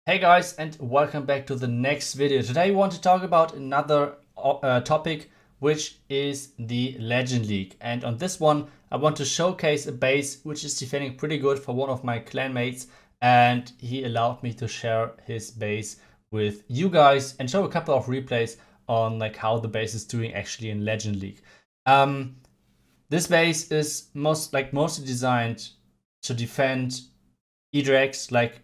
Hey guys, and welcome back to the next video. Today I want to talk about another topic, which is the Legend League. And on this one, I want to showcase a base which is defending pretty good for one of my clanmates, and he allowed me to share his base with you guys and show a couple of replays on like how the base is doing actually in Legend League. This base is mostly designed to defend E-Drags, like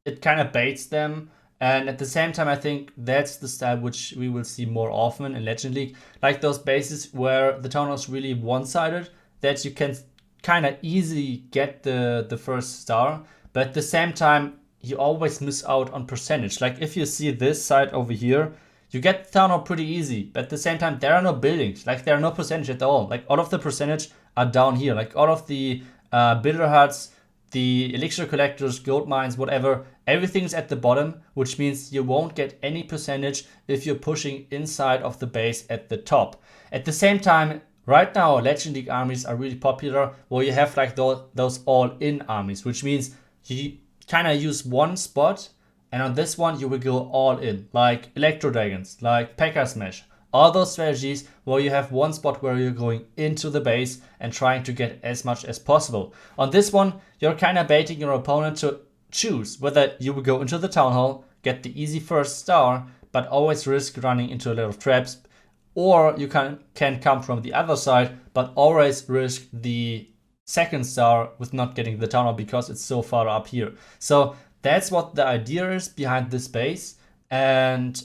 it kind of baits them, and at the same time I think that's the style which we will see more often in Legend League, like those bases where the Townhall is really one-sided, that you can kind of easily get the first star, but at the same time you always miss out on percentage. Like if you see this side over here, you get Townhall pretty easy, but at the same time there are no buildings, like there are no percentage at all. Like all of the percentage are down here, like all of the builder huts, the elixir collectors, gold mines, whatever, everything's at the bottom, which means you won't get any percentage if you're pushing inside of the base at the top. At the same time, right now, Legend League armies are really popular, where you have like those all-in armies, which means you kind of use one spot, and on this one you will go all in, like Electro Dragons, like P.E.K.K.A. Smash. All those strategies where you have one spot where you're going into the base and trying to get as much as possible. On this one, you're kind of baiting your opponent to choose whether you will go into the Townhall, get the easy first star, but always risk running into a lot of traps, or you can come from the other side, but always risk the second star with not getting the Townhall because it's so far up here. So that's what the idea is behind this base, and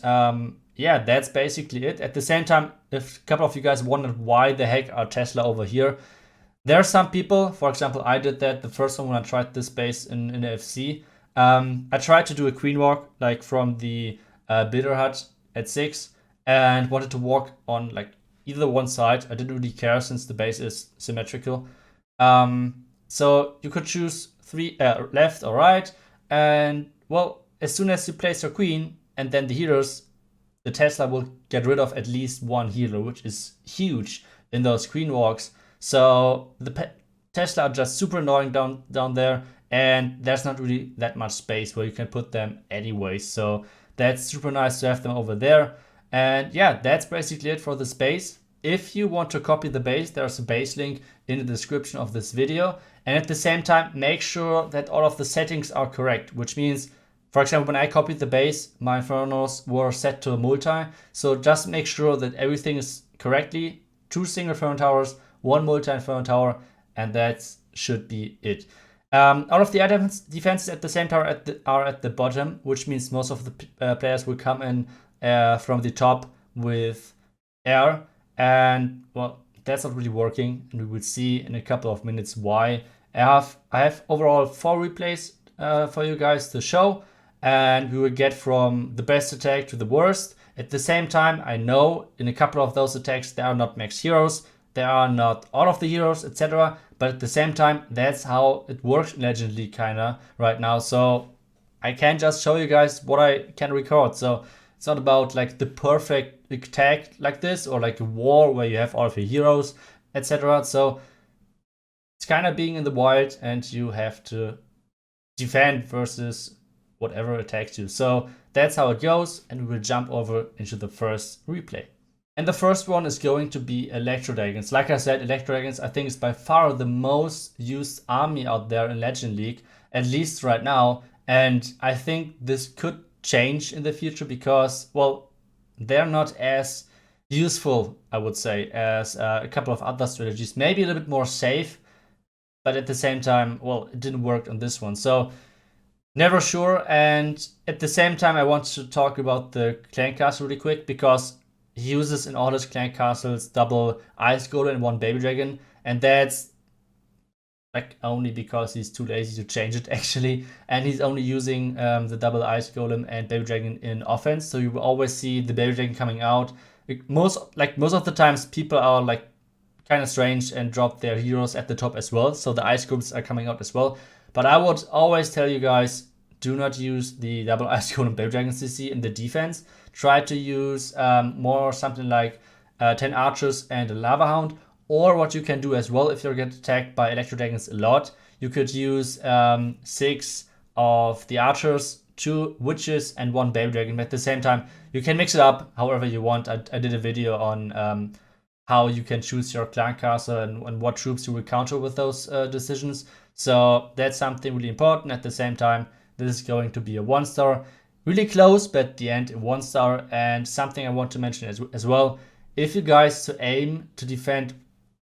yeah, that's basically it. At the same time, if a couple of you guys wondered why the heck are Tesla over here, there are some people, for example, I did that the first time when I tried this base in FC. I tried to do a queen walk, like from the builder hut at 6, and wanted to walk on like either one side. I didn't really care since the base is symmetrical. So you could choose left or right, and well, as soon as you place your queen and then the healers, the Tesla will get rid of at least one healer, which is huge in those queen walks. So the Tesla are just super annoying down there, and there's not really that much space where you can put them anyway. So that's super nice to have them over there. And yeah, that's basically it for the base. If you want to copy the base, there's a base link in the description of this video. And at the same time, make sure that all of the settings are correct, which means, for example, when I copied the base, my Infernos were set to multi. So just make sure that everything is correctly. 2 single Inferno towers, 1 multi Inferno tower, and that should be it. All of the other defenses at the same tower are at the bottom, which means most of the players will come in from the top with air. And well, that's not really working, and we will see in a couple of minutes why. I have overall 4 replays for you guys to show, and we will get from the best attack to the worst. At the same time, I know in a couple of those attacks there are not max heroes, there are not all of the heroes, etc. But at the same time, that's how it works in Legend League kinda right now. So I can't just show you guys what I can record. So it's not about like the perfect attack like this, or like a war where you have all of your heroes, etc. So it's kind of being in the wild, and you have to defend versus whatever attacks you. So that's how it goes, and we will jump over into the first replay. And the first one is going to be Electro Dragons. Like I said, Electro Dragons I think is by far the most used army out there in Legend League, at least right now. And I think this could change in the future because, well, they're not as useful, I would say, as a couple of other strategies. Maybe a little bit more safe, but at the same time, well, it didn't work on this one. So never sure. And at the same time, I want to talk about the clan castle really quick, because he uses in all his clan castles double ice golem and 1 baby dragon, and that's like only because he's too lazy to change it actually, and he's only using the double ice golem and baby dragon in offense. So you will always see the baby dragon coming out. Most of the times people are like kind of strange and drop their heroes at the top as well, so the ice golems are coming out as well. But I would always tell you guys, do not use the double ice golem baby dragon CC in the defense. Try to use more something like 10 archers and a lava hound. Or what you can do as well, if you get attacked by Electro Dragons a lot, you could use 6 of the archers 2 witches and 1 baby dragon. But at the same time, you can mix it up however you want. I did a video on how you can choose your clan castle and what troops you will counter with those decisions. So that's something really important. At the same time, this is going to be a 1-star. Really close, but at the end, a 1-star. And something I want to mention as well, if you guys to aim to defend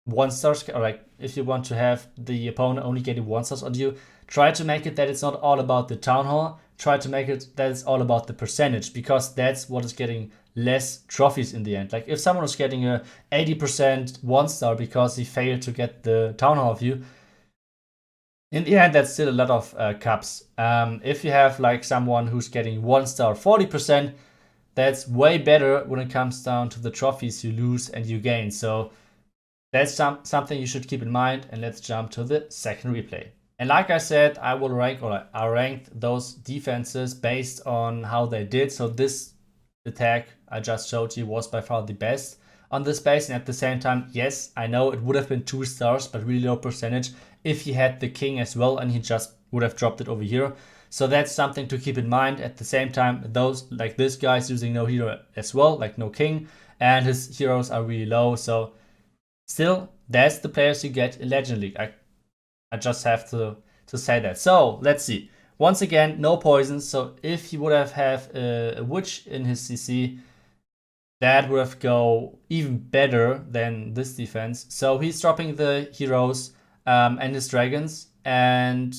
1-stars, or like if you want to have the opponent only getting 1-stars on you, try to make it that it's not all about the town hall. Try to make it that it's all about the percentage, because that's what is getting less trophies in the end. Like if someone is getting a 80% 1-star because he failed to get the town hall view, in the end, that's still a lot of cups. If you have like someone who's getting 1-star 40%, that's way better when it comes down to the trophies you lose and you gain. So that's something you should keep in mind. And let's jump to the second replay. And like I said, I will rank, or I ranked those defenses based on how they did. So this attack I just showed you was by far the best on this base. And at the same time, yes, I know it would have been 2 stars, but really low percentage if he had the king as well, and he just would have dropped it over here. So that's something to keep in mind. At the same time, those like this guy's using no hero as well, like no king, and his heroes are really low. So still, that's the players you get in Legend League. I just have to say that. So let's see. Once again, no poisons. So if he would have a witch in his CC, that would have go even better than this defense. So he's dropping the heroes and his dragons, and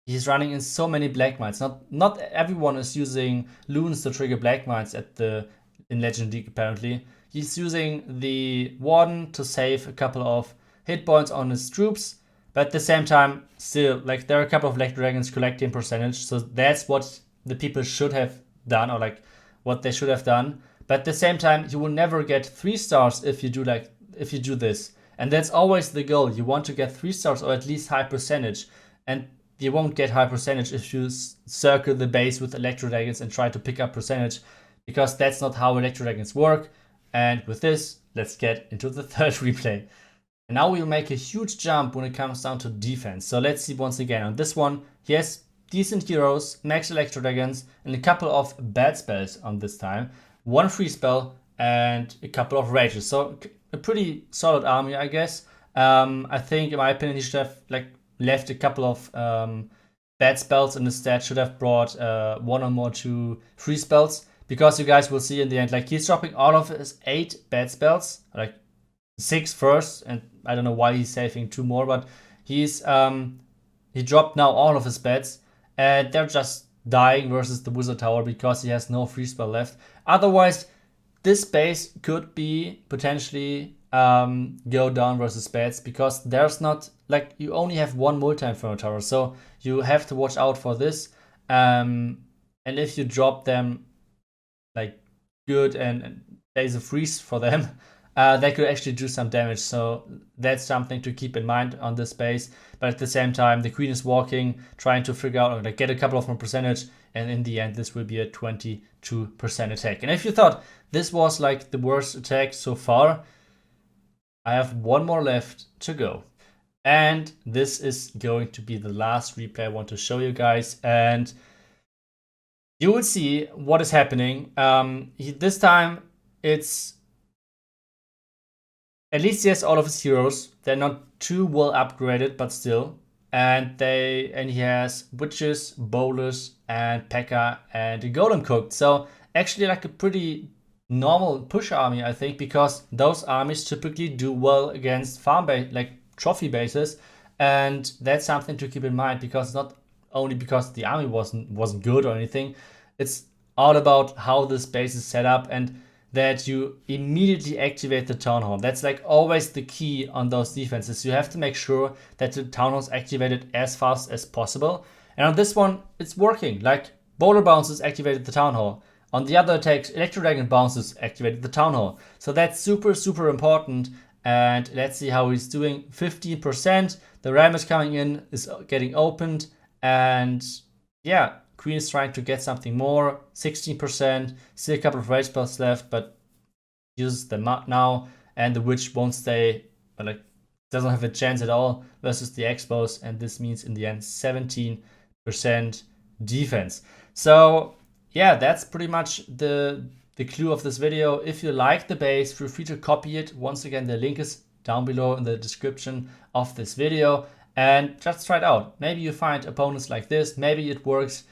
he's running in so many black mines. Not everyone is using loons to trigger black mines in Legend League apparently. He's using the warden to save a couple of hit points on his troops, but at the same time, still, like there are a couple of Electro Dragons collecting percentage. So that's what the people should have done, or like what they should have done. But at the same time, you will never get 3 stars if you do this. And that's always the goal. You want to get 3 stars or at least high percentage. And you won't get high percentage if you circle the base with Electro Dragons and try to pick up percentage, because that's not how Electro Dragons work. And with this, let's get into the third replay. And now we'll make a huge jump when it comes down to defense. So let's see once again. On this one, he has decent heroes, max Electro Dragons, and a couple of bad spells on this time. 1 free spell and a couple of rages. So a pretty solid army, I guess. I think, in my opinion, he should have like left a couple of bad spells and instead should have brought 1 or more 2 free spells, because you guys will see in the end, like he's dropping all of his 8 bad spells, like 6 first, and I don't know why he's saving 2 more, but he's he dropped now all of his beds, and they're just dying versus the Wizard Tower because he has no free spell left. Otherwise, this base could be potentially go down versus beds, because there's not, like, you only have 1 multi-inferno tower, so you have to watch out for this. And if you drop them like good and there's a freeze for them, they could actually do some damage. So that's something to keep in mind on this base. But at the same time, the queen is walking, trying to figure out, like, get a couple of more percentage, and in the end, this will be a 22% attack. And if you thought this was like the worst attack so far, I have 1 more left to go. And this is going to be the last replay I want to show you guys. And you will see what is happening. This time, it's at least he has all of his heroes. They're not too well upgraded, but still. And he has witches, bowlers, and P.E.K.K.A. and a golem cooked. So actually like a pretty normal push army, I think, because those armies typically do well against farm base, like trophy bases. And that's something to keep in mind, because not only because the army wasn't good or anything, it's all about how this base is set up and that you immediately activate the Town Hall. That's like always the key on those defenses. You have to make sure that the Town Hall is activated as fast as possible. And on this one, it's working. Like Bowler Bounces activated the Town Hall. On the other attacks, Electro Dragon Bounces activated the Town Hall. So that's super, super important. And let's see how he's doing. 15%. The ram is coming in, is getting opened. And yeah, Queen is trying to get something more. 16%. Still a couple of rage spells left, but uses them now. And the witch won't stay, but like doesn't have a chance at all versus the expos. And this means in the end 17% defense. So yeah, that's pretty much the clue of this video. If you like the bass, feel free to copy it. Once again, the link is down below in the description of this video, and just try it out. Maybe you find opponents like this. Maybe it works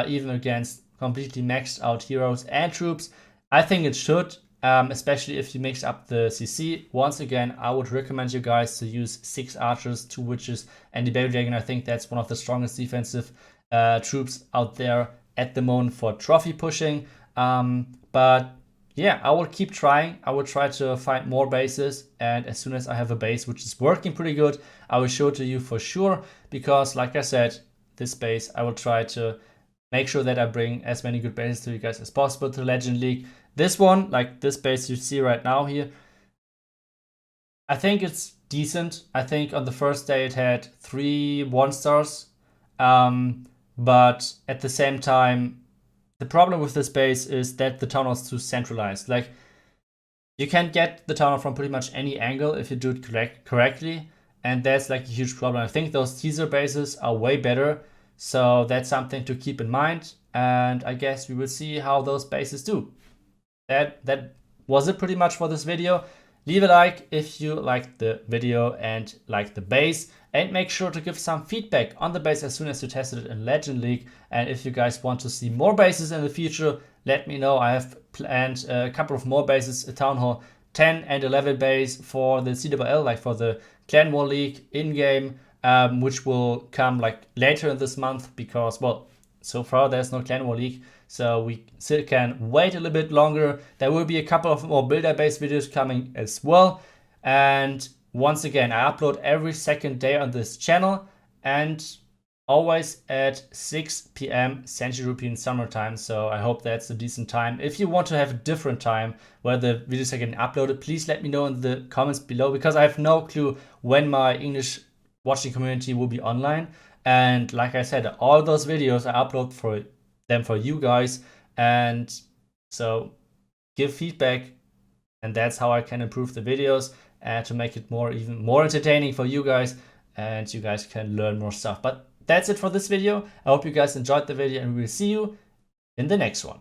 even against completely maxed out heroes and troops. I think it should, especially if you mix up the CC. Once again, I would recommend you guys to use 6 archers, 2 witches, and the baby dragon. I think that's one of the strongest defensive troops out there at the moment for trophy pushing. But yeah, I will keep trying. I will try to find more bases, and as soon as I have a base which is working pretty good, I will show it to you for sure, because like I said, this base I will try to make sure that I bring as many good bases to you guys as possible to Legend League. This one, like this base you see right now here, I think it's decent. I think on the first day it had 3 1-stars, but at the same time, the problem with this base is that the Townhall is too centralized. Like, you can get the Townhall from pretty much any angle if you do it correctly, and that's like a huge problem. I think those teaser bases are way better, so that's something to keep in mind, and I guess we will see how those bases do. That was it pretty much for this video. Leave a like if you liked the video and liked the base, and make sure to give some feedback on the base as soon as you tested it in Legend League. And if you guys want to see more bases in the future, let me know. I have planned a couple of more bases, a Townhall 10 and 11 base for the CWL, like for the Clan War League in-game, which will come like later in this month, because, well, so far there's no Clan War League, so we still can wait a little bit longer. There will be a couple of more builder-based videos coming as well. And once again, I upload every second day on this channel, and always at 6 p.m. Central European Summer Time. So I hope that's a decent time. If you want to have a different time where the videos are getting uploaded, please let me know in the comments below, because I have no clue when my English watching community will be online. And like I said, all those videos I upload for you guys, and so give feedback, and that's how I can improve the videos and to make it even more entertaining for you guys, and you guys can learn more stuff. But that's it for this video. I hope you guys enjoyed the video, and we will see you in the next one.